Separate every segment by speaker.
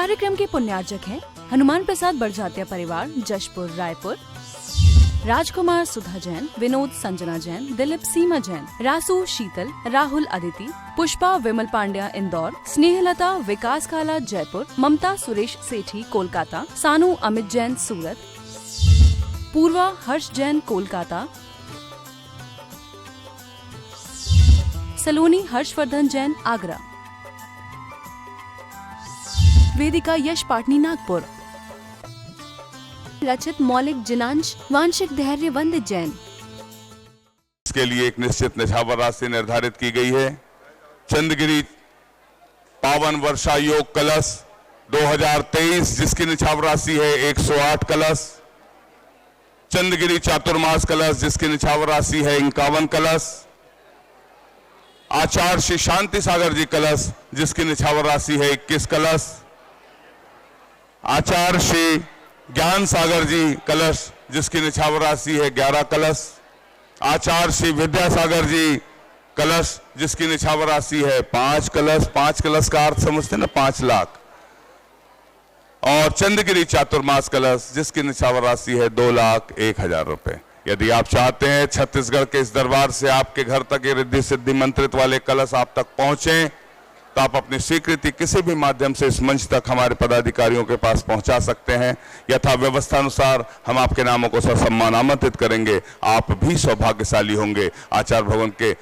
Speaker 1: कार्यक्रम के पुण्यार्चक हैं हनुमान प्रसाद बड़जात्या परिवार, जशपुर, रायपुर, राजकुमार सुधा जैन, विनोद संजना जैन, दिलीप सीमा जैन, रासू शीतल, राहुल अदिति, पुष्पा विमल पांड्या इंदौर, स्नेहलता विकास काला जयपुर, ममता सुरेश सेठी कोलकाता, सानू अमित जैन सूरत, पूर्वा हर्ष जैन कोलकाता, सलोनी हर्षवर्धन जैन आगरा, वेदिका यश पाटनी नागपुर, रचित मौलिक जिनांश वांशिक धैर्य वंदित जैन।
Speaker 2: इसके लिए एक निश्चित निछावर राशि निर्धारित की गई है। चंद्रगिरी पावन वर्षा योग कलश 2023 जिसकी निछावर राशि है 108 कलश। चंद्रगिरी चातुर्मास कलश जिसकी निछावर राशि है 51 कलश। आचार्य श्री शांति सागर जी कलश जिसकी निछावर राशि है 21 कलश। आचार्य श्री ज्ञान सागर जी कलश जिसकी निछावर राशि है 11 कलश। आचार्य श्री विद्यासागर जी कलश जिसकी निछावर राशि है 5 कलश। 5 कलश का अर्थ समझते हैं ना, 5 लाख। और चंद्रगिरी चातुर्मास कलश जिसकी निछावर राशि है 2,01,000 रुपए। यदि आप चाहते हैं छत्तीसगढ़ के इस दरबार से आपके घर तक ये रिद्धि सिद्धि मंत्रित वाले कलश आप तक पहुंचे, तो आप अपनी स्वीकृति किसी भी माध्यम से इस मंच तक हमारे पदाधिकारियों के पास पहुंचा सकते हैं। यथा व्यवस्था अनुसार हम आपके नामों को ससम्मान आमंत्रित करेंगे। आप भी सौभाग्यशाली होंगे आचार्य भगवान के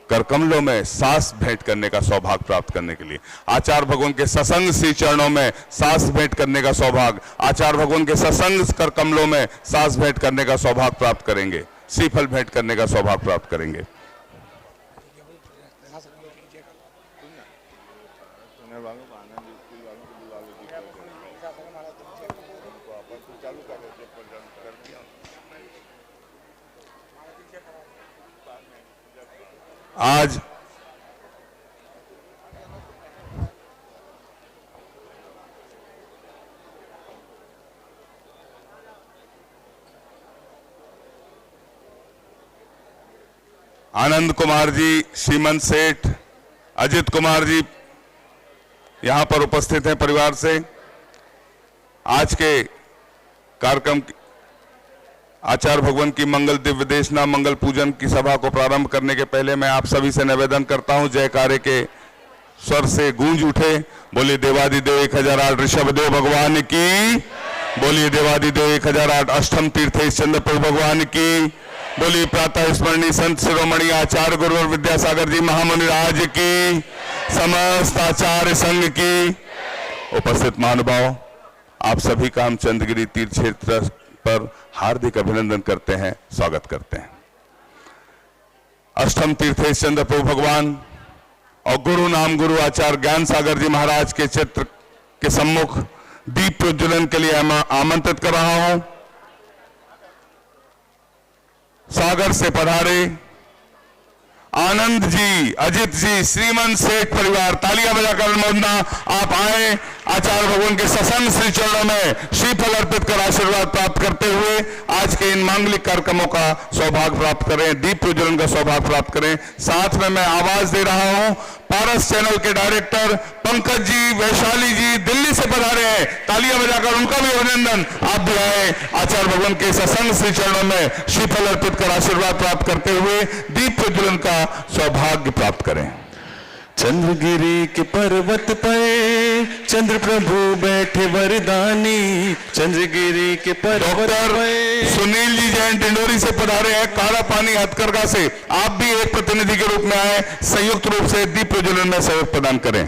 Speaker 2: करकमलों में सांस भेंट करने का सौभाग्य प्राप्त करने के लिए। आचार्य भगवान के सत्संग श्री चरणों में सांस भेंट करने का सौभाग्य, आचार्य भगवान के सत्संग करकमलों में सांस भेंट करने का सौभाग्य प्राप्त करेंगे, श्रीफल भेंट करने का सौभाग्य प्राप्त करेंगे। आज आनंद कुमार जी, श्रीमंत सेठ, अजित कुमार जी यहां पर उपस्थित हैं परिवार से। आज के कार्यक्रम आचार्य भगवान की मंगल दिव्य देशना मंगल पूजन की सभा को प्रारंभ करने के पहले मैं आप सभी से निवेदन करता हूं, जयकारे के स्वर से गूंज उठे। बोलिए देवादिदेव 1008 ऋषभदेव भगवान की, बोलिए देवादिदेव 1008 अष्टम तीर्थेश चंद्रप्रभु भगवान की, बोलिए प्रातः स्मरणीय संत शिरोमणि आचार्य गुरुवर विद्यासागर जी महामुनि राज की, समस्त आचार्य संघ की। उपस्थित महानुभाव, आप सभी का हम चंद्रगिरी तीर्थ क्षेत्र पर हार्दिक अभिनंदन करते हैं, स्वागत करते हैं। अष्टम तीर्थेश चंद्रप्रभु भगवान और गुरु नाम गुरु आचार्य ज्ञान सागर जी महाराज के चित्र के सम्मुख दीप प्रज्वलन के लिए आमंत्रित कर रहा हूं। सागर से पधारे आनंद जी, अजित जी, श्रीमंत सेठ परिवार, तालियां बजाकर अनुमोदना। आप आए आचार्य भगवान के सत्संग श्री चरणों में श्रीफल अर्पित कर आशीर्वाद प्राप्त करते हुए आज के इन मांगलिक कार्यक्रमों का सौभाग्य प्राप्त करें, दीप प्रज्वलन का सौभाग्य प्राप्त करें। साथ में मैं आवाज दे रहा हूं, पारस चैनल के डायरेक्टर पंकज जी, वैशाली जी दिल्ली से पधारे हैं, तालियां बजाकर उनका भी अभिनंदन। आप भी आए आचार्य भगवान के सत्संग श्री चरणों में श्रीफल अर्पित कर आशीर्वाद प्राप्त करते हुए दीप प्रज्वलन का सौभाग्य प्राप्त करें।
Speaker 3: चंद्रगिरी के पर्वत पर चंद्र प्रभु बैठे वरदानी, चंद्रगिरी के पर्वत पर।
Speaker 2: सुनील जी जैन डिंडोरी से पधारे हैं, काला पानी हथकरघा से। आप भी एक प्रतिनिधि के रूप में आए, संयुक्त रूप से दीप प्रज्वलन में सहयोग प्रदान करें।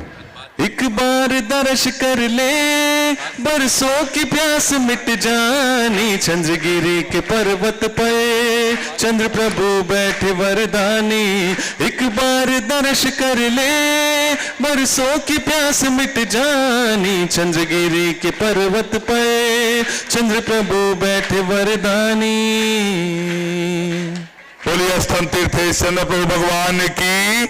Speaker 3: एक बार दर्श कर ले, बरसों की प्यास मिट जानी, चंद्रगिरी के पर्वत पर चंद्र प्रभु बैठे वरदानी। एक बार दर्श कर ले, बरसों की प्यास मिट जानी, चंद्रगिरी के पर्वत पर चंद्र प्रभु बैठे वरदानी।
Speaker 2: बोलिए अष्टम तीर्थेश चंद्र प्रभु भगवान की,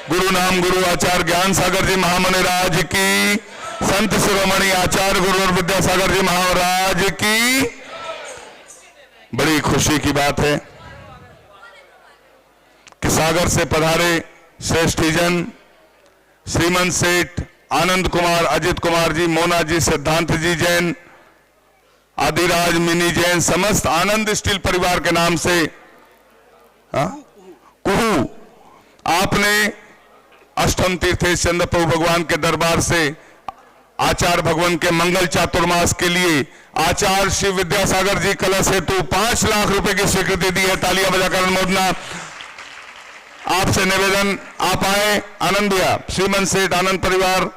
Speaker 2: गुरु नाम गुरु आचार्य ज्ञान सागर जी महामुनि राज की, संत शिरोमणि आचार्य गुरु और विद्यासागर जी महाराज की। बड़ी खुशी की बात है कि सागर से पधारे श्रेष्ठीजन श्रीमंत सेठ आनंद कुमार, अजित कुमार जी, मोना जी, सिद्धांत जी जैन, आदिराज, मिनी जैन, समस्त आनंद स्टील परिवार के नाम से कुहू आपने अष्टम तीर्थेश चंद्र प्रभु भगवान के दरबार से आचार्य भगवान के मंगल चातुर्मास के लिए आचार्य श्री विद्यासागर जी कलश हेतु 5 लाख रुपए की स्वीकृति दी है। तालियां बजाकर अनुमोदना। आपसे निवेदन, आप आए आनंद भैया, श्रीमन सेठ, आनंद परिवार,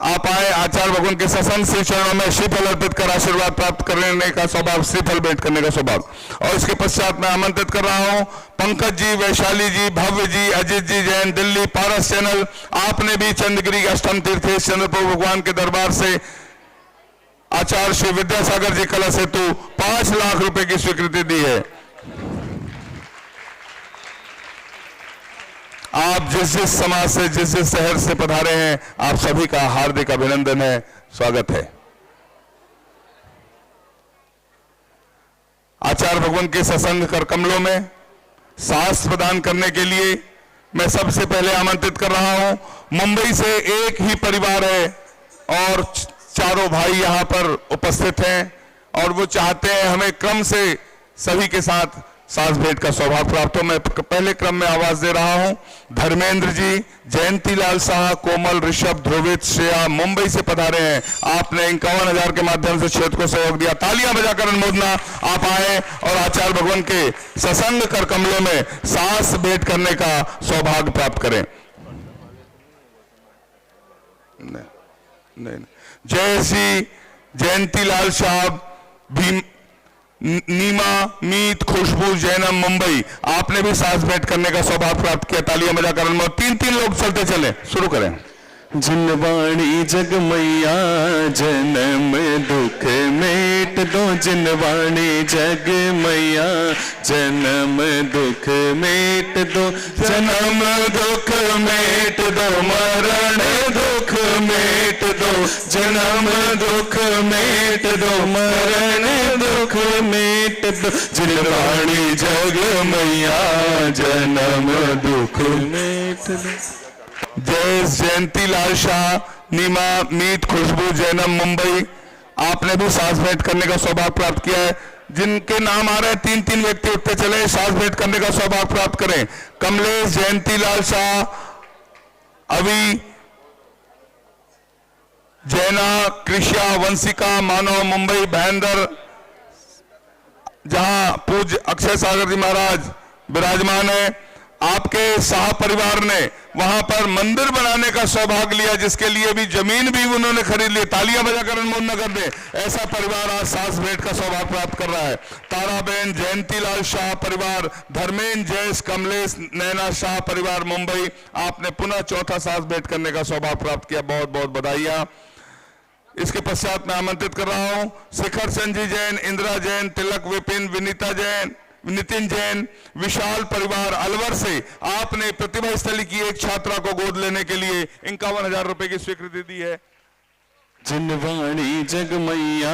Speaker 2: आप आए आचार्य भगवान के सत्संग श्री चरणों में श्रीफल अर्पित कर आशीर्वाद प्राप्त करने का सौभाग्य, श्रीफल भेंट करने का सौभाग्य। और इसके पश्चात मैं आमंत्रित कर रहा हूं पंकज जी, वैशाली जी, भव्य जी, अजित जी जैन, दिल्ली, पारस चैनल, आपने भी चंद्रगिरी अष्टम तीर्थेश चंद्र प्रभु भगवान के दरबार से आचार्य श्री विद्यासागर जी कलश हेतु 5 लाख रुपए की स्वीकृति दी है। आप जिस जिस समाज से, जिस जिस शहर से पधारे हैं, आप सभी का हार्दिक अभिनंदन है, स्वागत है। आचार्य भगवान के सत्संग कर कमलों में साहस प्रदान करने के लिए मैं सबसे पहले आमंत्रित कर रहा हूं। मुंबई से एक ही परिवार है और चारों भाई यहां पर उपस्थित हैं और वो चाहते हैं हमें क्रम से सभी के साथ सास भेंट का सौभाग्य प्राप्त हो। मैं पहले क्रम में आवाज दे रहा हूं। धर्मेंद्र जी, जयंती लाल शाह, कोमल, ऋषभ, ध्रुवित, श्रेया मुंबई से पधारे हैं। आपने 51,000 के माध्यम से क्षेत्र को सहयोग दिया। तालियां बजाकर अनुमोदना। आप आए और आचार्य भगवान के सत्संग कर कमलों में सास भेंट करने का सौभाग्य प्राप्त करें। नहीं। जय श्री जयंती लाल शाह, भीम, नीमा, मीत, खुशबू, जैनम, मुंबई, आपने भी सास भेंट करने का सौभाग्य प्राप्त किया। तालियां बजाकर 3 लोग चलते चले, शुरू करें।
Speaker 3: जिनवाणी जग मैया जन्म दुख मेट दो, जिनवाणी जग मैया जन्म दुख मेट दो, जन्म दुख मेट दो, मरण दुख मेट दो, जन्म दुख मेट दो, मरण दुख मेट दो, जिनवाणी जग मैया जन्म दुख मेट दो।
Speaker 2: जय जयंती लाल शाह, नीमा, मीत, खुशबू, जैनम, मुंबई, आपने भी सास भेंट करने का सौभाग्य प्राप्त किया है। जिनके नाम आ रहे हैं 3 व्यक्ति उठते चले, सास भेंट करने का सौभाग्य प्राप्त करें। कमलेश, जयंती लाल शाह, अभी, जैना, कृष्या, वंशिका, मानव, मुंबई, भयंदर, जहां पूज्य अक्षय सागर जी महाराज विराजमान है। आपके शाह परिवार ने वहां पर मंदिर बनाने का सौभाग्य लिया, जिसके लिए भी जमीन भी उन्होंने खरीद ली। तालियां बजाकर अनुमोदन कर दे। ऐसा परिवार आज सास भेंट का सौभाग्य प्राप्त कर रहा है। ताराबेन, जयंती लाल शाह परिवार, धर्मेंद्र, जयेश, कमलेश, नैना शाह परिवार मुंबई, आपने पुनः चौथा सास भेंट करने का सौभाग्य प्राप्त किया। बहुत बहुत बधाइयां। इसके पश्चात मैं आमंत्रित कर रहा हूं शिखर चंद जी जैन, इंदिरा जैन, तिलक, विपिन, विनीता जैन, नितिन जैन, विशाल परिवार अलवर से, आपने प्रतिभा स्थली की एक छात्रा को गोद लेने के लिए 51,000 रुपए की स्वीकृति दी है।
Speaker 3: जिनवाणी जग मैया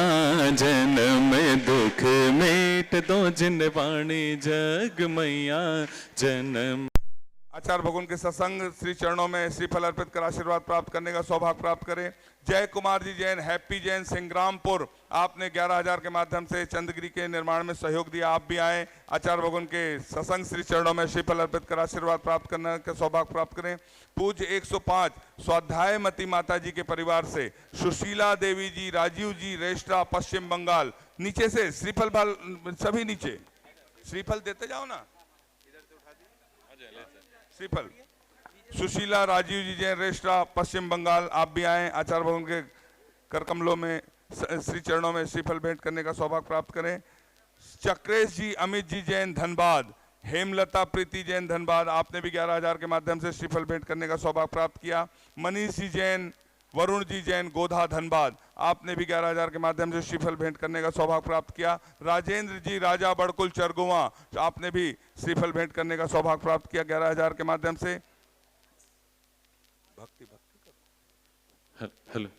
Speaker 3: जन्म दुख मेट दो, जिनवाणी जग मैया जन्म।
Speaker 2: आचार्य भगवान के सत्संग श्री चरणों में श्रीफल अर्पित कर आशीर्वाद प्राप्त करने का सौभाग्य प्राप्त करें। जय कुमार जी जैन, हैप्पी जैन, सिंग्रामपुर, आपने 11,000 के माध्यम से चंद्रगिरी के निर्माण में सहयोग दिया। आप भी आए, आचार्य भगवान के सत्संग श्री चरणों में श्रीफल अर्पित कर आशीर्वाद प्राप्त करने का सौभाग्य प्राप्त करें। पूज्य 105 स्वाध्यायमती माता जी के परिवार से सुशीला देवी जी, राजीव जी, रेस्ट्रा, पश्चिम बंगाल, नीचे से श्रीफल बाल, सभी नीचे श्रीफल देते जाओ ना, श्रीफल, सुशीला, राजीव जी जैन, रेस्ट्रा, पश्चिम बंगाल, आप भी आए, आचार्य भवन के कर कमलों में श्री चरणों में श्रीफल भेंट करने का सौभाग्य प्राप्त करें। चक्रेश जी, अमित जी जैन, धनबाद, हेमलता, प्रीति जैन, धनबाद, आपने भी 11,000 के माध्यम से श्रीफल भेंट करने का सौभाग्य प्राप्त किया। मनीष जी जैन, वरुण जी जैन, गोधा, धनबाद, आपने भी 11,000 के माध्यम से श्रीफल भेंट करने का सौभाग्य प्राप्त किया। राजेंद्र जी, राजा बड़कुल, चरगुआ, आपने भी श्रीफल भेंट करने का सौभाग्य प्राप्त किया 11,000 के माध्यम से। भक्ति
Speaker 3: हेलो,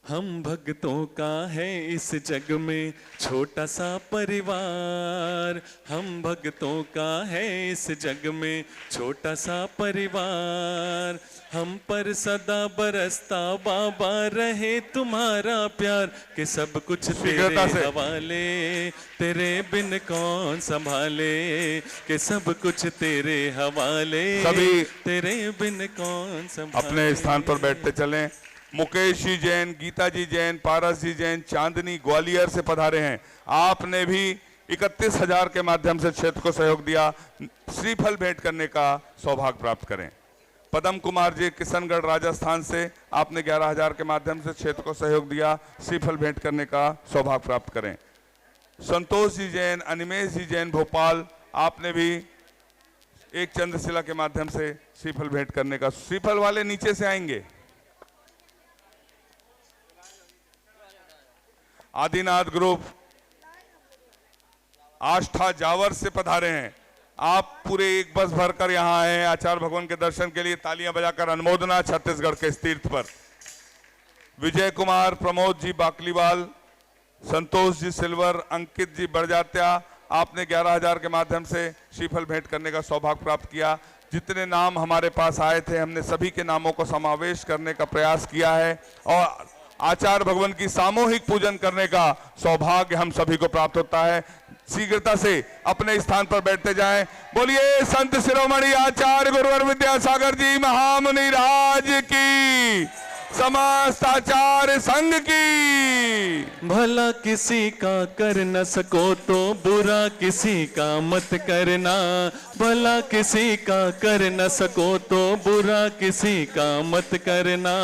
Speaker 3: हम भक्तों का है इस जग में छोटा सा परिवार, हम भक्तों का है इस जग में छोटा सा परिवार, हम पर सदा बरसता बाबा रहे तुम्हारा प्यार, कि सब कुछ तेरे हवाले, तेरे बिन कौन संभाले, कि सब कुछ तेरे हवाले,
Speaker 2: सभी
Speaker 3: तेरे बिन कौन संभाले।
Speaker 2: अपने स्थान पर बैठते चलें। मुकेश जी जैन, गीता जी जैन, पारस जी जैन, चांदनी ग्वालियर से पधारे हैं। आपने भी 31,000 के माध्यम से क्षेत्र को सहयोग दिया। श्रीफल भेंट करने का सौभाग्य प्राप्त करें। पदम कुमार जी किशनगढ़ राजस्थान से, आपने 11,000 के माध्यम से क्षेत्र को सहयोग दिया। श्रीफल भेंट करने का सौभाग्य प्राप्त करें। संतोष जी जैन, अनिमेश जी जैन भोपाल, आपने भी एक चंद्रशिला के माध्यम से श्रीफल भेंट करने का। श्रीफल वाले नीचे से आएंगे। आदिनाथ ग्रुप आष्ठा जावर से पधारे हैं। आप पूरे एक बस भरकर यहां आए हैं आचार्य भगवान के दर्शन के लिए। तालियां बजाकर अनुमोदना छत्तीसगढ़ के इस तीर्थ पर। विजय कुमार, प्रमोद जी बाकलीवाल, संतोष जी सिल्वर, अंकित जी बड़जात्या, आपने 11,000 के माध्यम से श्रीफल भेंट करने का सौभाग्य प्राप्त किया। जितने नाम हमारे पास आए थे हमने सभी के नामों को समावेश करने का प्रयास किया है और आचार्य भगवान की सामूहिक पूजन करने का सौभाग्य हम सभी को प्राप्त होता है। शीघ्रता से अपने स्थान पर बैठते जाएं। बोलिए संत शिरोमणि आचार्य गुरुवर विद्यासागर जी महामुनि राज की, समस्त आचार्य संघ की।
Speaker 3: भला किसी का कर न सको तो बुरा किसी का मत करना, भला किसी का कर न सको तो बुरा किसी का मत करना,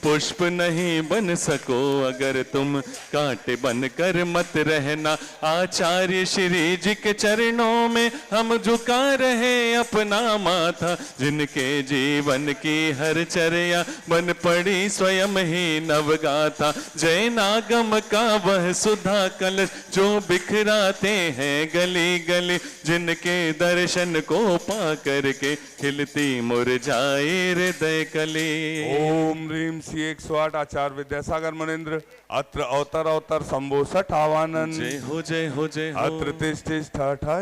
Speaker 3: पुष्प नहीं बन सको अगर तुम कांटे बन कर मत रहना। आचार्य श्री जी के चरणों में हम झुका रहे अपना माथा, जिनके जीवन की हर चर्या बन पड़ी स्वयं ही नवगाथा। जय नागम का वह सुधा कलश जो बिखराते हैं गली गली, जिनके दर्शन को पा करके खिलती मुरझाए हृदय कली।
Speaker 2: ओम ह्रीम 108 आचार्य विद्यासागर मुनिंद्र अत्र अवतर अवतर शंभो सठ आवानन।
Speaker 3: जय हो जय हो जय हो।
Speaker 2: अत्र तिष्ठिष्ठ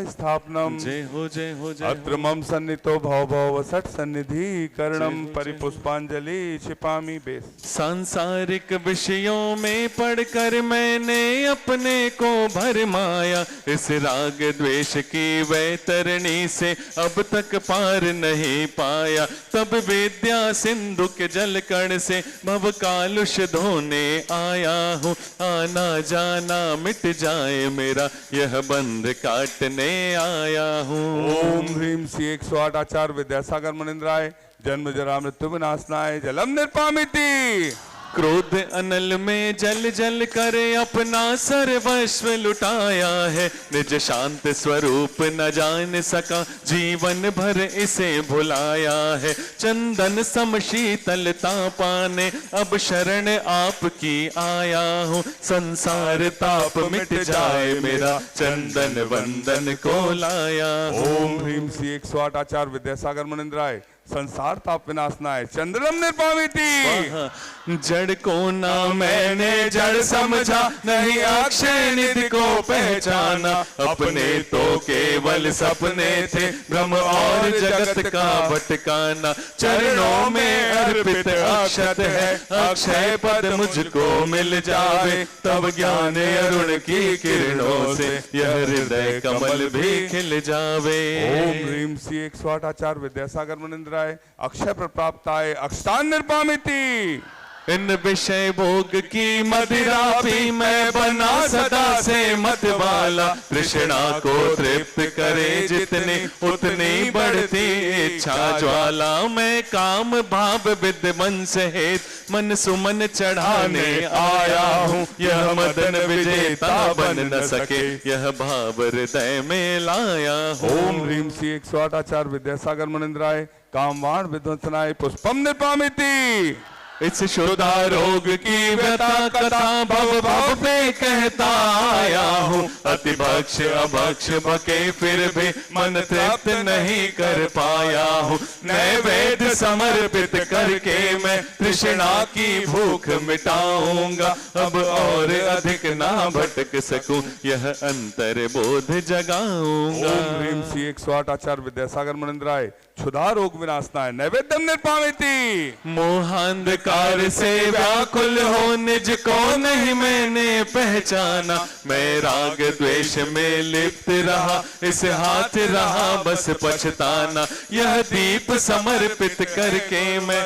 Speaker 2: स्थापनम।
Speaker 3: जय हो जय हो जय।
Speaker 2: अत्र मम सन्नितो भव भव सठ सन्निधि करणम परिपुष्पांजलि क्षिपामि बेस।
Speaker 3: सांसारिक विषयों में पढ़कर मैंने अपने को भरमाया, इस राग द्वेष की वैतरणी से अब तक पार नहीं पाया। तब विद्या सिंधु के जल कण से भव कालुष धोने आया हूँ, आना जाना मिट जाए मेरा यह बंध काटने आया हूँ।
Speaker 2: ओम ह्रीम 108 आचार्य विद्यासागर मुनिंद्राय जन्म जरा मृत्यु विनाशनाय जलम निर्पामिति।
Speaker 3: क्रोध अनल में जल जल कर अपना सर्वस्व लुटाया है, निज शांत स्वरूप न जान सका जीवन भर इसे भुलाया है। चंदन सम शीतलता पाने अब शरण आपकी आया हूँ, संसार ताप मिट जाए मेरा चंदन वंदन को लाया।
Speaker 2: ओम ह्रीम 108 आचार्य विद्यासागर मुनिंद्राय संसार ताप विनाशनाय चंद्रम निर्पामिति।
Speaker 3: जड़ को ना मैंने जड़ समझा, नहीं अक्षय निधि को पहचाना, अपने तो केवल सपने थे भ्रम और जगत का भटकाना। चरणों में अर्पित अक्षत है, अक्षय पद मुझको मिल जावे, तब ज्ञान अरुण की किरणों से यह हृदय कमल भी खिल जावे।
Speaker 2: ओम ह्रीम 108 आचार्य विद्यासागर मुनिंद्राय अक्षय प्राप्ताय अक्षतान निर्पामिति।
Speaker 3: इन विषय भोग की मदिरा पी मैं बना सदा से मत वाला, तृष्णा को तृप्त करे जितनी उतनी बढ़ती इच्छा ज्वाला। मैं काम भाव विद मन सहित मन सुमन चढ़ाने आया हूँ, यह मदन विजेता बन न सके यह भाव हृदय में लाया हूँ।
Speaker 2: ओम ह्रीम 108 आचार्य विद्यासागर मुनिंद्राय कामवाण विध्वंसनाय पुष्पम निर्पामिति।
Speaker 3: इस शुदा रोग की व्यथा कथा भव भव पे कहता आया हूँ। अति भक्ष अभक्ष बके फिर भी मन तृप्त नहीं कर पाया हूँ। नैवेद्य समर्पित करके मैं तृष्णा की भूख मिटाऊंगा। अब और अधिक ना भटक सकूं, यह अंतर बोध जगाऊंगा।
Speaker 2: ओम ह्रीम श्री 108 आचार्य विद्यासागर मुनिंद्राय क्षुधा रोग विनाशनाय नैवेद्यम निर्पामिति।
Speaker 3: मोहांधकार से व्याकुल हो निज को नहीं मैंने पहचाना। मैं राग द्वेष में लिप्त रहा, इस हाथ रहा बस पछताना। यह दीप समर्पित करके मैं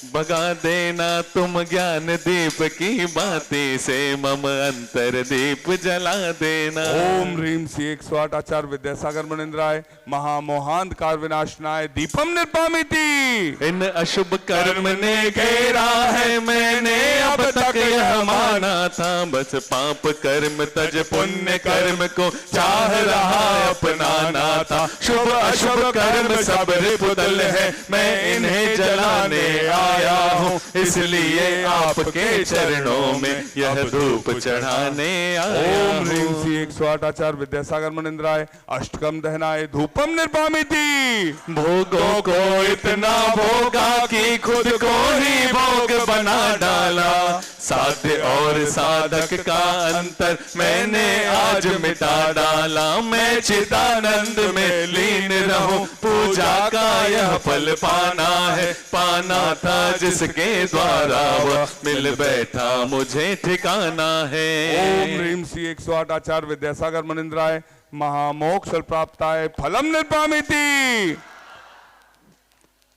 Speaker 3: भगा देना तुम ज्ञान दीप की बातें से मम अंतर दीप जला देना।
Speaker 2: ओम ह्रीम श्री 108 आचार्य विद्यासागर मुनिंद्राय महामोहांधकार विनाशनाय दीपम निर्पामिति।
Speaker 3: इन अशुभ कर्म ने घेरा है मैंने अब तक यह माना था। बस पाप कर्म तज पुण्य कर्म को चाह रहा अपनाना था। शुभ अशुभ कर्म सब रिपुदल है, मैं इन्हें जलाने आया हूँ। इसलिए आपके चरणों में यह धूप चढ़ाने आया।
Speaker 2: ओम ह्रीम श्री 108 आचार्य विद्यासागर मुनिंद्राय अष्टकम दहनाय धूपम निर्पामिति।
Speaker 3: भोगों को इतना भोगा कि खुद को ही भोग बना डाला। साध्य और साधक का अंतर मैंने आज मिटा डाला। मैं चिदानंद में लीन रहूं, पूजा का यह फल पाना है। पाना था जिसके द्वारा वह मिल बैठा मुझे ठिकाना है।
Speaker 2: ओम ह्रीम श्री 108 आचार्य विद्यासागर मुनिंद्राय महामोक्ष प्राप्ताय फलम निर्पामिति।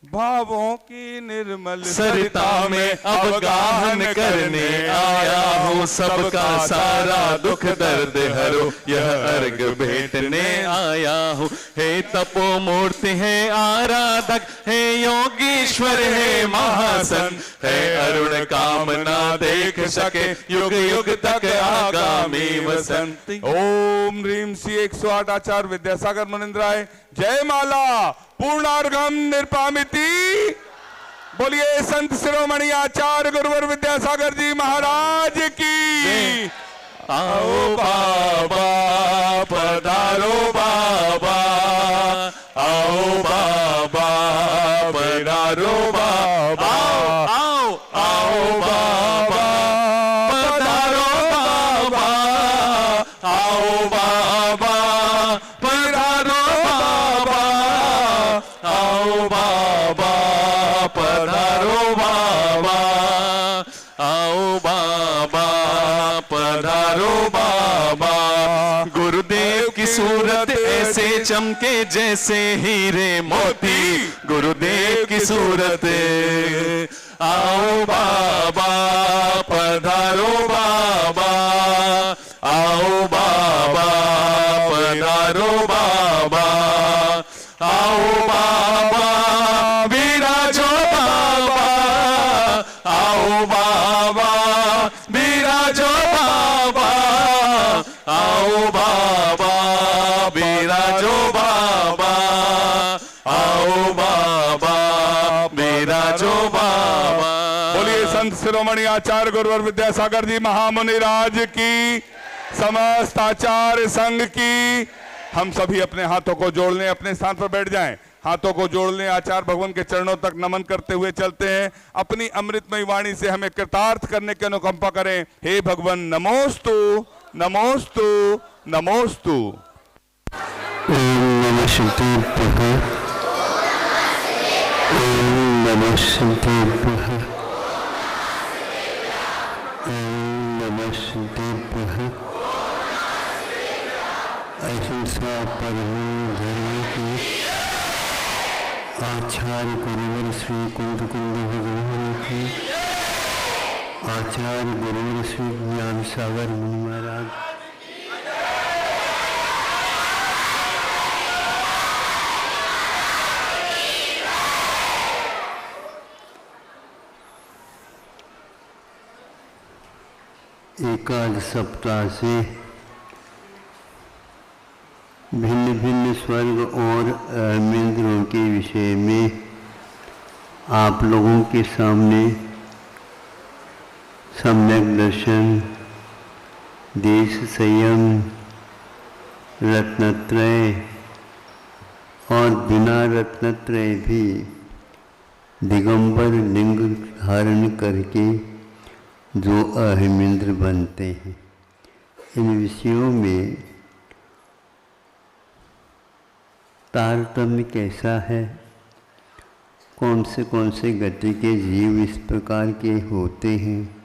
Speaker 2: भावों की निर्मल
Speaker 3: सरिता में अवगाहन करने आया हूँ। सबका सारा दुख दर्द हरो, यह अर्घ भेंटने आया हूँ। हे तपो मूर्ति है आराधक, हे योगीश्वर है महासन, है अरुण कामना देख सके युग युग तक आगामी वसंत।
Speaker 2: ओम ह्रीम श्री 108 आचार्य विद्यासागर मुनिंद्राय जय माला पूर्णार्घम निर्पामिति। बोलिए संत शिरोमणि आचार्य गुरुवर विद्यासागर जी महाराज की।
Speaker 3: आओ बाबा पधारो बाबा, आओ बाबा पधारो बाबा, आओ आओ बाबा पधारो बाबा, आओ बाबा पधारो बाबा, आओ बाबा पधारो बाबा, आओ बाबा पधारो बाबा। गुरुदेव की सूरत ऐसे चमके जैसे हीरे मोती, गुरुदेव की सूरत। आओ बाबा पधारो बाबा, आओ बाबा पधारो बाबा, आओ बाबा विराजो बाबा, आओ बाबा विराजो बाबा, आओ बाबा विराजो बाबा, आओ बाबा विराजो बाबा।
Speaker 2: बोलिए संत शिरोमणि आचार्य गुरुवर विद्यासागर जी महामुनि राज की, समस्त आचार्य संघ की। हम सभी अपने हाथों को जोड़ लें, अपने स्थान पर बैठ जाएं, हाथों को जोड़ लें, आचार्य भगवान के चरणों तक नमन करते हुए चलते हैं। अपनी अमृतमयी वाणी से हमें कृतार्थ करने की अनुकंपा करें। हे भगवान नमोस्तु नमोस्तु नमोस्तु।
Speaker 4: ओम नमः शिवाय, ओम नमः शिवाय, ओम नमः शिवाय। अहिंसा परमो धर्म की आचार्य गुरुवर श्री कुंद भगवान की, आचार्य गुरुवर श्री ज्ञान सागर मुनि महाराज, एकादश सप्ताह से भिन्न भिन्न स्वर्ग और मिंद्रों के विषय में आप लोगों के सामने सम्यक दर्शन, देश संयम, रत्नत्रय और बिना रत्नत्रय भी दिगंबर लिंग धारण करके जो अहिमिंद्र बनते हैं, इन विषयों में तारतम्य कैसा है, कौन से गति के जीव इस प्रकार के होते हैं,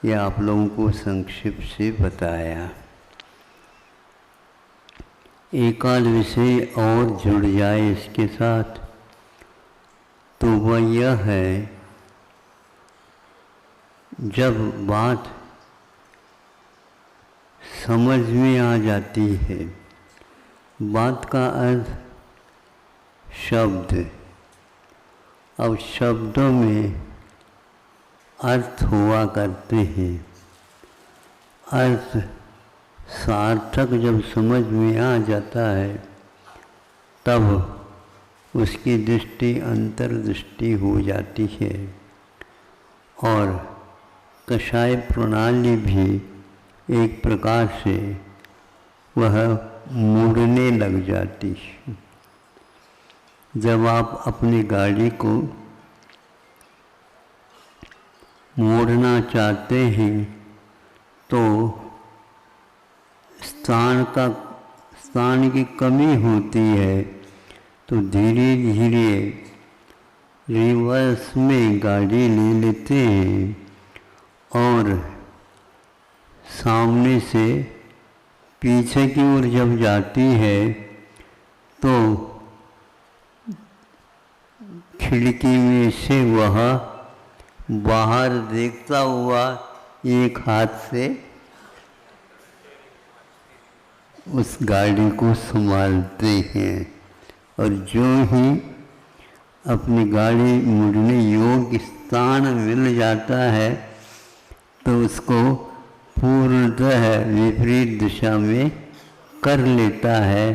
Speaker 4: यह आप लोगों को संक्षिप्त से बताया। एक आध विषय और जुड़ जाए इसके साथ तो वह यह है, जब बात समझ में आ जाती है, बात का अर्थ शब्द, अब शब्दों में अर्थ हुआ करते हैं, अर्थ सार्थक जब समझ में आ जाता है तब उसकी दृष्टि अंतर्दृष्टि हो जाती है और कषाय प्रणाली भी एक प्रकार से वह मुड़ने लग जाती है। जब आप अपनी गाड़ी को मोड़ना चाहते हैं तो स्थान की कमी होती है, तो धीरे धीरे रिवर्स में गाड़ी ले लेते हैं और सामने से पीछे की ओर जब जाती है तो खिड़की में से वह बाहर देखता हुआ एक हाथ से उस गाड़ी को संभालते हैं और जो ही अपनी गाड़ी मुड़ने योग्य स्थान मिल जाता है तो उसको पूर्णतः विपरीत दिशा में कर लेता है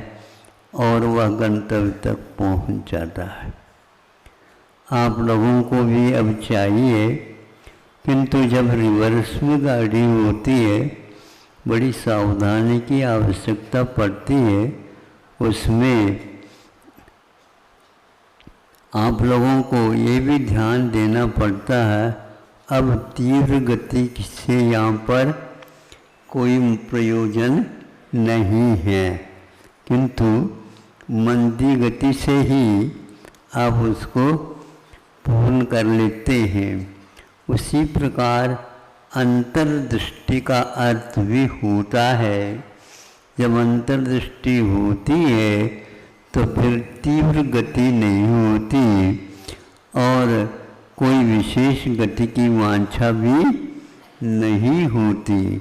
Speaker 4: और वह गंतव्य तक पहुंच जाता है। आप लोगों को भी अब चाहिए, किंतु जब रिवर्स में गाड़ी होती है बड़ी सावधानी की आवश्यकता पड़ती है। उसमें आप लोगों को ये भी ध्यान देना पड़ता है, अब तीव्र गति से यहाँ पर कोई प्रयोजन नहीं है, किंतु मंदी गति से ही आप उसको पूर्ण कर लेते हैं। उसी प्रकार अंतर्दृष्टि का अर्थ भी होता है। जब अंतर्दृष्टि होती है तो फिर तीव्र गति नहीं होती और कोई विशेष गति की वांछा भी नहीं होती।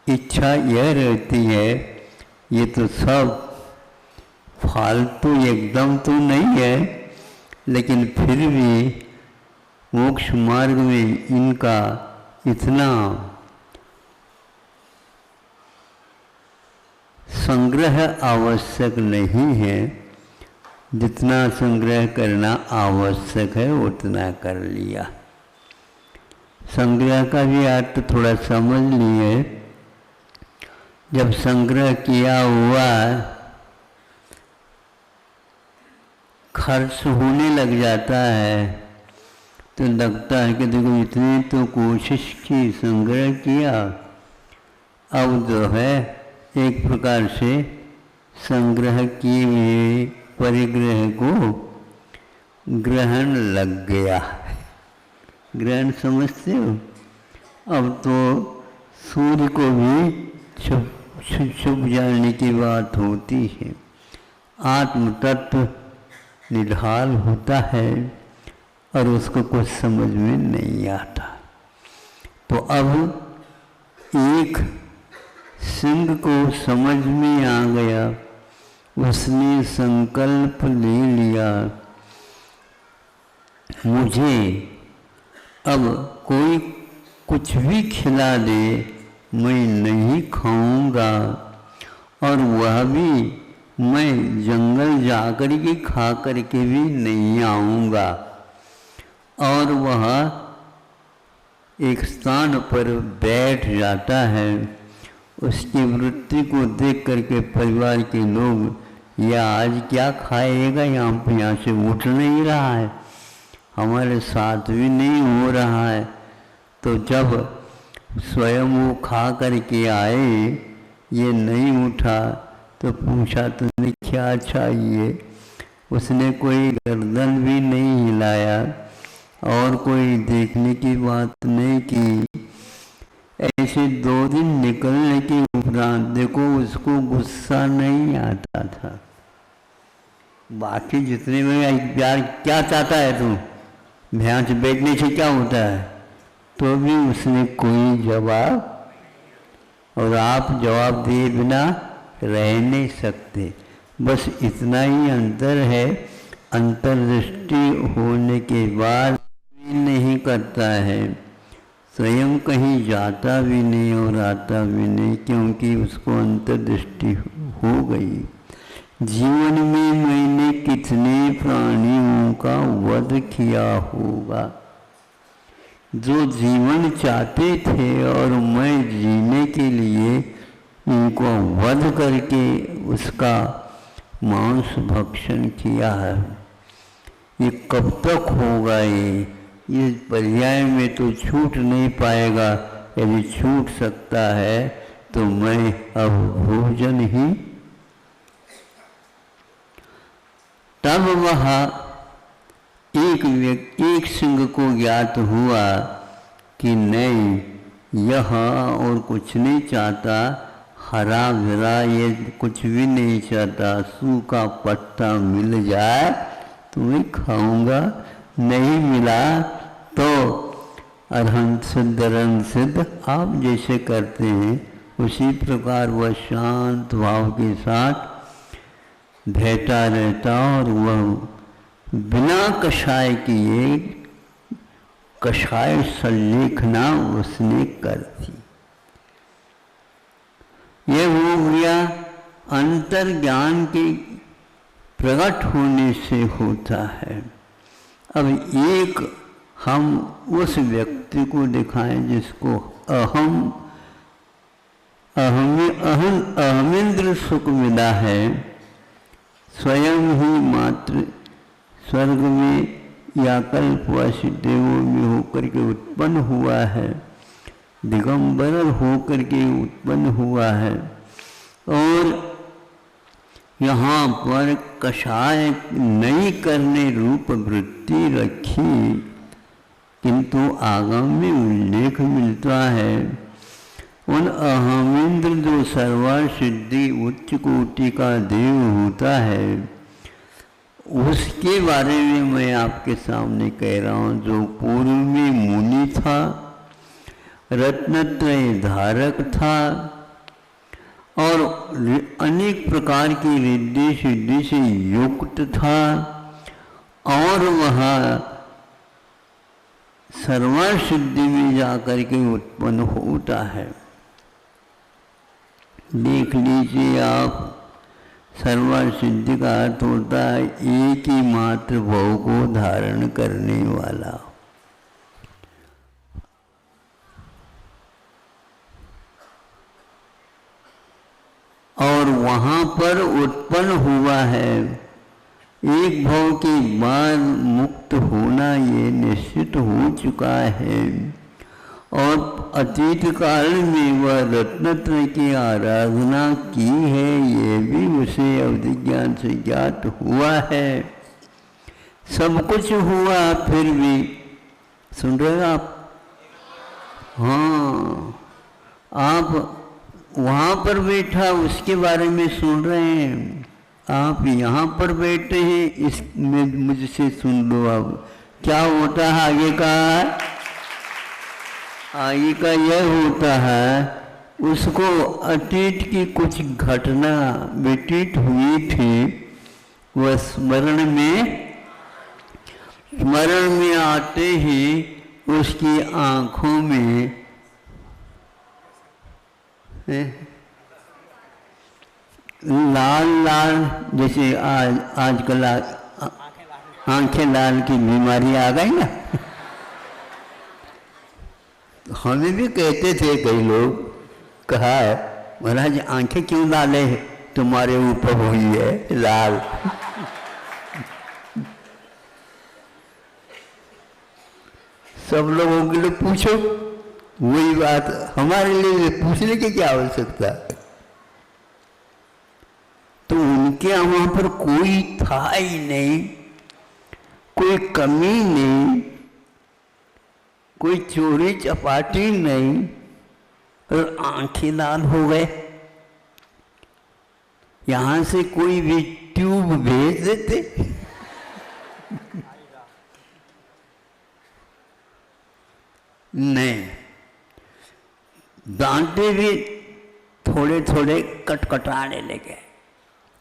Speaker 4: इच्छा यह रहती है, ये तो सब फालतू एकदम तो नहीं है, लेकिन फिर भी मोक्ष मार्ग में इनका इतना संग्रह आवश्यक नहीं है, जितना संग्रह करना आवश्यक है उतना कर लिया। संग्रह का भी अर्थ थोड़ा समझ लिए। जब संग्रह किया हुआ खर्च होने लग जाता है तो लगता है कि देखो इतनी तो कोशिश की, संग्रह किया, अब जो है एक प्रकार से संग्रह किए हुए परिग्रह को ग्रहण लग गया। ग्रहण समझते हो? अब तो सूर्य को भी छुप जाने की बात होती है। आत्म तत्व निढाल होता है और उसको कुछ समझ में नहीं आता। तो अब एक सिंह को समझ में आ गया, उसने संकल्प ले लिया, मुझे अब कोई कुछ भी खिला दे मैं नहीं खाऊंगा, और वह भी मैं जंगल जाकर के खा कर के भी नहीं आऊँगा। और वह एक स्थान पर बैठ जाता है। उसकी वृत्ति को देख करके परिवार के लोग, यह आज क्या खाएगा, यहाँ से उठ नहीं रहा है, हमारे साथ भी नहीं हो रहा है। तो जब स्वयं वो खा करके आए, ये नहीं उठा, तो पूछा तुमने क्या चाहिए। उसने कोई गर्दन भी नहीं हिलाया और कोई देखने की बात नहीं की। ऐसे 2 दिन निकलने के उपरांत देखो उसको गुस्सा नहीं आता था। बाकी जितने में प्यार क्या चाहता है तू, भैंस बैठने से क्या होता है, तो भी उसने कोई जवाब, और आप जवाब दिए बिना रह नहीं सकते। बस इतना ही अंतर है। अंतर्दृष्टि होने के बाद भी नहीं करता है, स्वयं कहीं जाता भी नहीं और आता भी नहीं, क्योंकि उसको अंतर्दृष्टि हो गई। जीवन में मैंने कितने प्राणियों का वध किया होगा जो जीवन चाहते थे, और मैं जीने के लिए उनको वध करके उसका मांस भक्षण किया है। ये कब तक होगा? ये पर्याय में तो छूट नहीं पाएगा। यदि छूट सकता है तो मैं अब भोजन ही। तब वह एक सिंह को ज्ञात हुआ कि नहीं, यह और कुछ नहीं चाहता, हरा भरा ये कुछ भी नहीं चाहता। सूखा पत्ता मिल जाए तो मैं खाऊंगा, नहीं मिला तो अरहंत सिद्ध आप जैसे करते हैं उसी प्रकार वह शांत भाव के साथ बैठा रहता, और वह बिना कषाय किए कषाय संलेखना उसने कर दी। यह हो गया अंतर ज्ञान के प्रकट होने से होता है। अब एक हम उस व्यक्ति को दिखाएं जिसको अहमिंद्र सुख मिला है, स्वयं ही मात्र स्वर्ग में या कल्पवासी देवों में होकर के उत्पन्न हुआ है, दिगंबर होकर के उत्पन्न हुआ है, और यहाँ पर कषाय नहीं करने रूप वृत्ति रखी, किंतु आगम में उल्लेख मिलता है उन अहमिंद्र जो सर्वसिद्धि उच्च कोटि का देव होता है, उसके बारे में मैं आपके सामने कह रहा हूँ। जो पूर्व में मुनि था, रत्नत्रय धारक था, और अनेक प्रकार की रिद्धि सिद्धि से युक्त था, और वह सर्वर सिद्धि में जाकर के उत्पन्न होता है। देख लीजिए आप, सर्वर सिद्धि का अर्थ होता है एक ही मात्र भाव को धारण करने वाला। और वहाँ पर उत्पन्न हुआ है, एक भाव के बाद मुक्त होना ये निश्चित हो चुका है, और अतीत काल में वह रत्नत्रय की आराधना की है, ये भी उसे अवधि ज्ञान से ज्ञात हुआ है। सब कुछ हुआ फिर भी, सुन रहे आप? हाँ, आप वहाँ पर बैठा उसके बारे में सुन रहे हैं, आप यहाँ पर बैठे हैं, इसमें मुझसे सुन लो। अब क्या होता है आगे का? आगे का यह होता है, उसको अतीत की कुछ घटना व्यतीत हुई थी, वह स्मरण में आते ही उसकी आँखों में लाल लाल, जैसे आजकल आंखें लाल की बीमारी आ गई ना, हमें भी कहते थे कई लोग, कहा है महाराज आंखें क्यों लाले तुम्हारे ऊपर हुई है लाल। सब लोगों के लिए पूछो, वही बात हमारे लिए पूछने की क्या आवश्यकता। तो उनके वहां पर कोई था ही नहीं, कोई कमी नहीं, कोई चोरी चपाटी नहीं, और आंखें लाल हो गए। यहां से कोई भी ट्यूब भेज देते। नहीं, दांते भी थोड़े थोड़े कटकटाने लगे।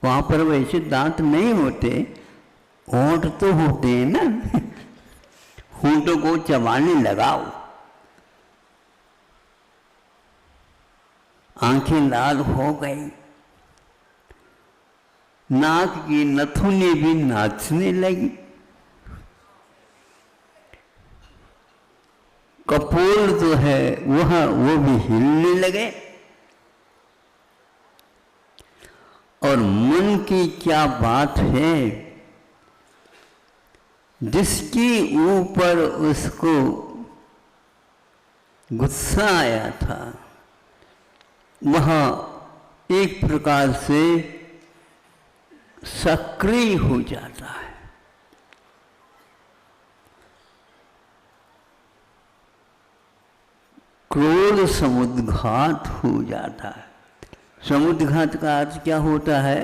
Speaker 4: वहां पर वैसे दांत नहीं होते, होंठ तो होते हैं ना। होंठों को चबाने लगाओ, आंखें लाल हो गई। नाक की नथुनी भी नाचने लगी। कपोल जो है वो भी हिलने लगे। और मन की क्या बात है, जिसके ऊपर उसको गुस्सा आया था, वह एक प्रकार से सक्रिय हो जाता है। क्रोध समुद्घात हो जाता है। समुद्घात का अर्थ क्या होता है?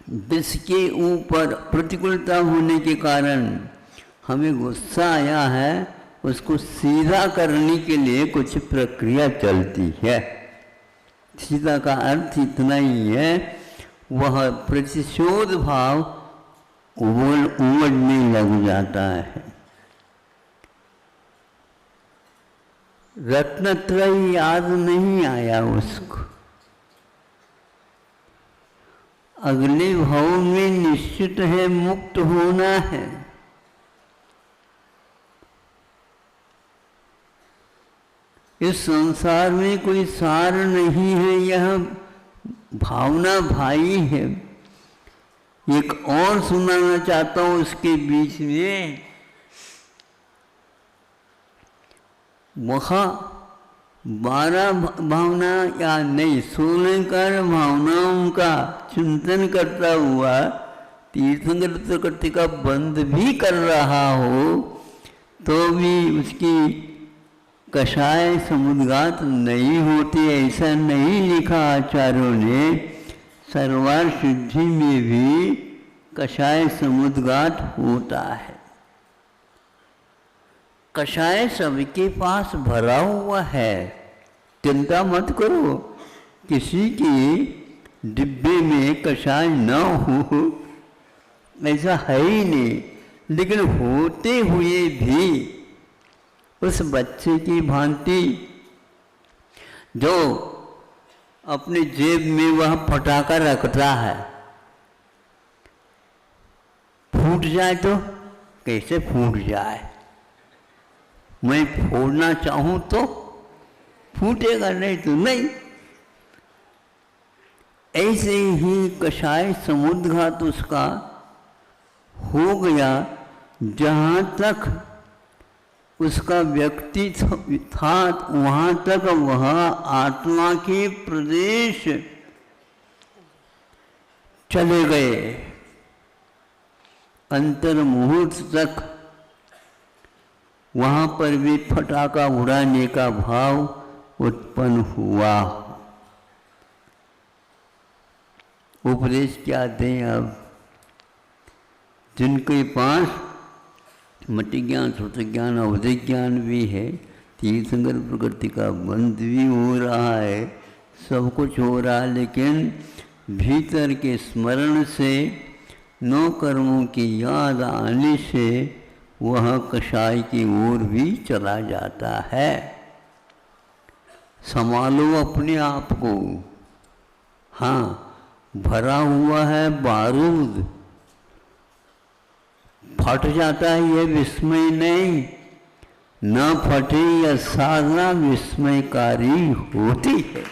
Speaker 4: जिसके ऊपर प्रतिकूलता होने के कारण हमें गुस्सा आया है, उसको सीधा करने के लिए कुछ प्रक्रिया चलती है। सीधा का अर्थ इतना ही है, वह प्रतिशोध भाव उमड़ने लग जाता है। रत्नत्रय याद नहीं आया उसको। अगले भाव में निश्चित है मुक्त होना है। इस संसार में कोई सार नहीं है, यह भावना भाई है। एक और सुनाना चाहता हूं उसके बीच में। वहाँ 12 भावना या नहीं 16 कर भावनाओं का चिंतन करता हुआ तीर्थंकर प्रकृति का बंध भी कर रहा हो, तो भी उसकी कषाय समुद्घात नहीं होती, ऐसा नहीं लिखा आचार्यों ने। सर्वार सिद्धि में भी कषाय समुद्घात होता है। कषाय सबके पास भरा हुआ है, चिंता मत करो। किसी की डिब्बे में कषाय न हो ऐसा है ही नहीं। लेकिन होते हुए भी उस बच्चे की भांति जो अपने जेब में वह फटाका रखता है, फूट जाए तो कैसे फूट जाए, मैं फोड़ना चाहूं तो फूटेगा, नहीं तो नहीं। ऐसे ही कषाय समुद्घात उसका हो गया। जहाँ तक उसका व्यक्तित्व था वहाँ तक वह आत्मा के प्रदेश चले गए। अंतर मुहूर्त तक वहाँ पर भी फटाका उड़ाने का भाव उत्पन्न हुआ। उपदेश क्या दें अब? जिनके पास मति ज्ञान, श्रुति ज्ञान, अवधि ज्ञान भी है, तीर्थंकर प्रकृति का बंध भी हो रहा है, सब कुछ हो रहा है, लेकिन भीतर के स्मरण से, नौ कर्मों की याद आने से वह कषाय की ओर भी चला जाता है। संभालो अपने आप को। हाँ, भरा हुआ है बारूद, फट जाता है ये विस्मय नहीं, न फटे यह साधना विस्मयकारी होती है।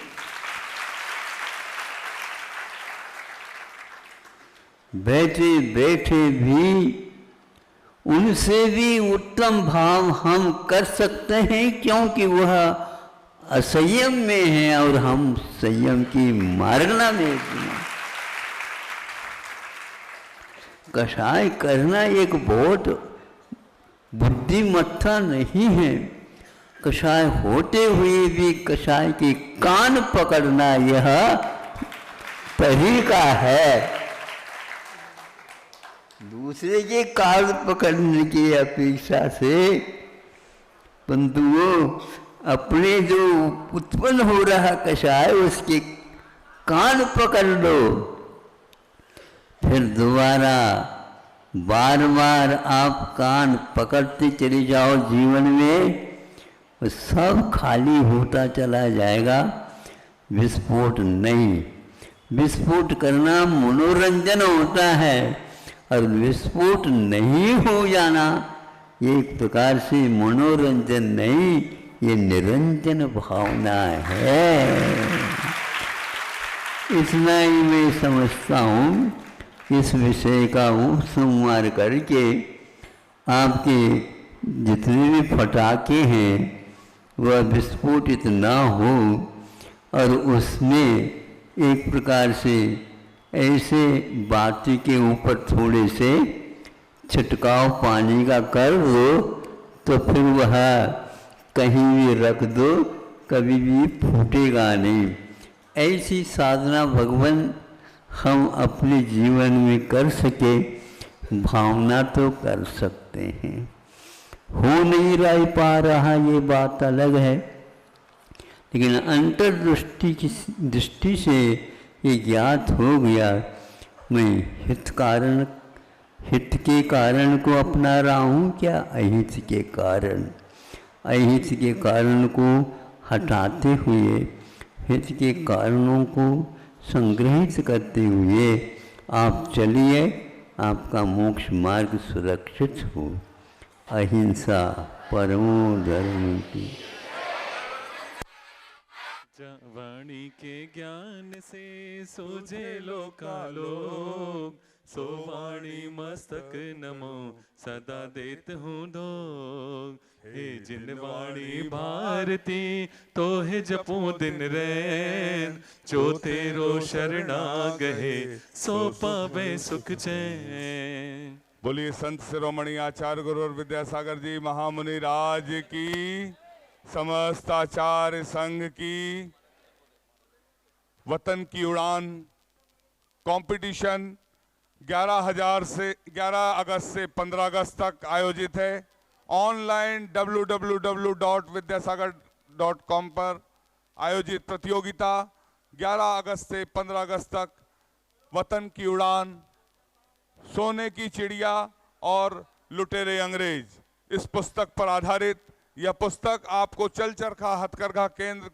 Speaker 4: बैठे बैठे भी उनसे भी उत्तम भाव हम कर सकते हैं, क्योंकि वह असंयम में है और हम संयम की मार्गना में। कषाय करना एक बहुत बुद्धिमत्ता नहीं है। कषाय होते हुए भी कषाय के कान पकड़ना यह तरीका है। दूसरे के कान पकड़ने की अपेक्षा से बंधुओं अपने जो उत्पन्न हो रहा कषाय उसके कान पकड़ लो, फिर दोबारा बार बार आप कान पकड़ते चले जाओ। जीवन में वो सब खाली होता चला जाएगा, विस्फोट नहीं। विस्फोट करना मनोरंजन होता है और विस्फोट नहीं हो जाना एक प्रकार से मनोरंजन नहीं, ये निरंजन भावना है। इतना ही मैं समझता हूँ। इस विषय का उपसंहार करके आपके जितने भी फटाके हैं वह विस्फोटित ना हो और उसमें एक प्रकार से ऐसे बाती के ऊपर थोड़े से छिटकाव पानी का कर दो तो फिर वह कहीं भी रख दो, कभी भी फूटेगा नहीं। ऐसी साधना भगवान हम अपने जीवन में कर सके, भावना तो कर सकते हैं। हो नहीं रह पा रहा ये बात अलग है, लेकिन अंतर्दृष्टि की दृष्टि से ये ज्ञात हो गया मैं हित के कारण को अपना रहा हूँ क्या अहित के कारण। अहित के कारण को हटाते हुए हित के कारणों को संग्रहित करते हुए आप चलिए, आपका मोक्ष मार्ग सुरक्षित हो। अहिंसा परमो धर्म की।
Speaker 3: वाणी के ज्ञान से सूझे लोकालोक, सो वाणी मस्तक नमो सदा देत हूँ दोग। हे जिन वाणी भारती तो है जपू दिन रैन, जो तेरो शरणा गहे सो पावे सुख चैन।
Speaker 2: बोलिए संत शिरोमणि आचार्य गुरु विद्यासागर जी महामुनि राज की, समस्त आचार्य संघ की। वतन की उड़ान कंपटीशन 11 अगस्त से 15 अगस्त तक आयोजित है। ऑनलाइन www.vidyasagar.com पर आयोजित प्रतियोगिता 11 अगस्त से 15 अगस्त तक। वतन की उड़ान, सोने की चिड़िया और लुटेरे अंग्रेज, इस पुस्तक पर आधारित यह पुस्तक आपको चल चरखा हथकरघा केंद्र